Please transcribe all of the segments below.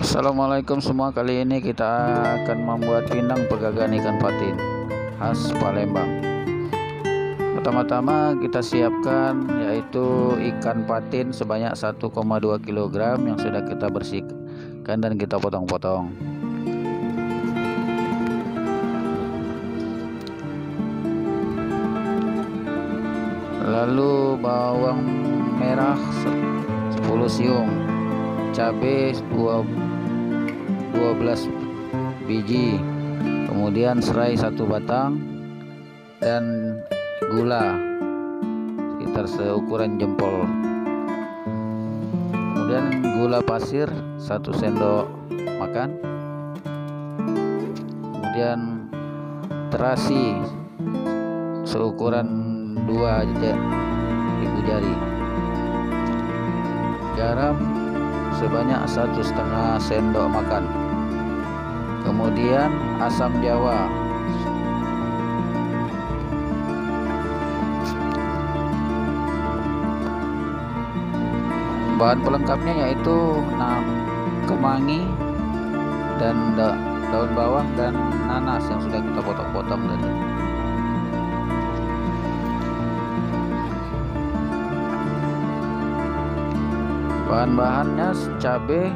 Assalamualaikum semua, kali ini kita akan membuat pindang pegagan ikan patin khas Palembang. Pertama-tama kita siapkan yaitu ikan patin sebanyak 1,2 kg yang sudah kita bersihkan dan kita potong-potong. Lalu bawang merah 10 siung, cabai 12 biji, kemudian serai 1 batang, dan gula sekitar seukuran jempol. Kemudian gula pasir 1 sendok makan, kemudian terasi seukuran 2 ibu jari, garam sebanyak 1,5 sendok makan, kemudian asam jawa bahan pelengkapnya yaitu kemangi dan daun bawang dan nanas yang sudah kita potong-potong tadi. Bahan-bahannya cabai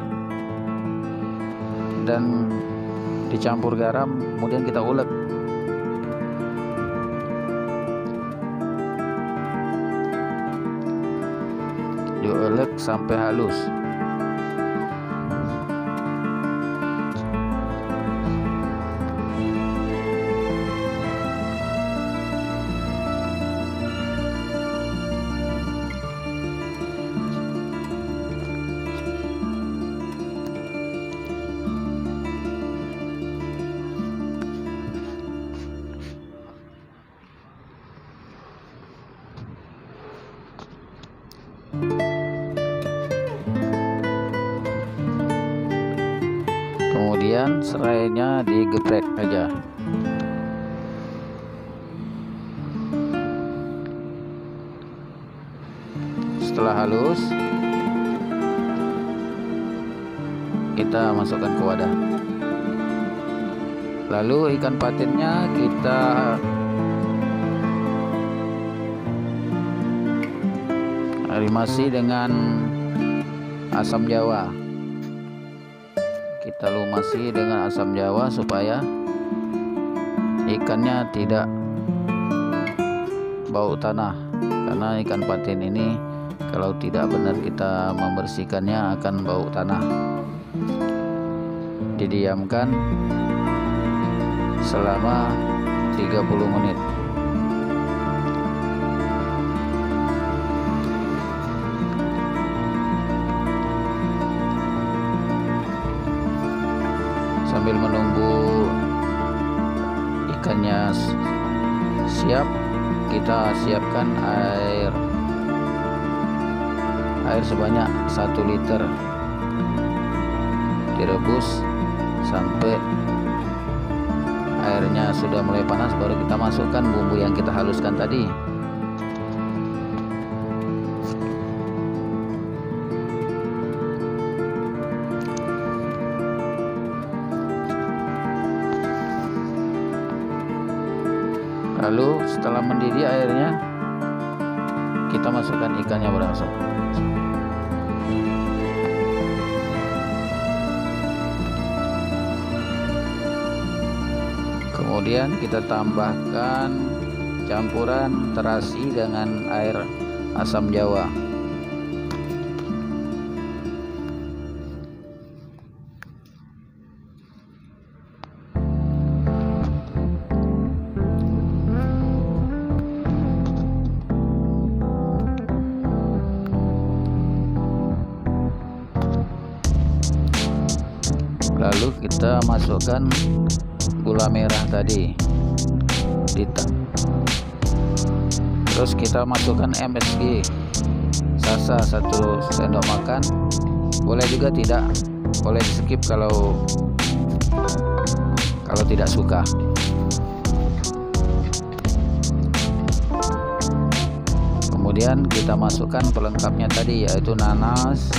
dan dicampur garam, kemudian kita ulek. Diulek sampai halus. Kemudian serainya digeprek aja. Setelah halus, kita masukkan ke wadah. Lalu ikan patinnya kita marinasi dengan asam jawa. Kita lumasi dengan asam jawa supaya ikannya tidak bau tanah, karena ikan patin ini kalau tidak benar kita membersihkannya akan bau tanah. Didiamkan selama 30 menit. Sambil menunggu ikannya siap, kita siapkan air sebanyak 1 liter. Direbus sampai airnya sudah mulai panas, baru kita masukkan bumbu yang kita haluskan tadi. Lalu setelah mendidih airnya, kita masukkan ikannya berangsur. Kemudian kita tambahkan campuran terasi dengan air asam jawa. Lalu kita masukkan gula merah tadi, terus kita masukkan MSG Sasa 1 sendok makan. Boleh juga tidak, boleh di skip kalau tidak suka. Kemudian kita masukkan pelengkapnya tadi, yaitu nanas,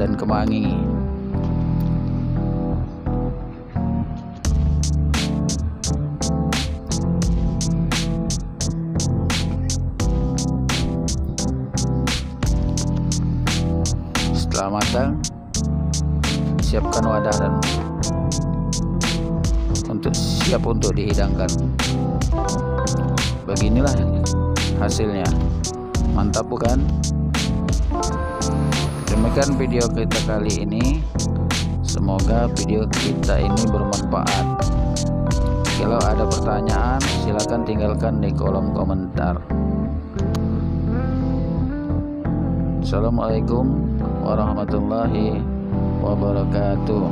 dan kemangi. Setelah matang, siapkan wadah dan siap untuk dihidangkan. Beginilah hasilnya, mantap bukan? Demikian video kita kali ini. Semoga video kita ini bermanfaat. Kalau ada pertanyaan, silakan tinggalkan di kolom komentar. Assalamualaikum warahmatullahi wabarakatuh.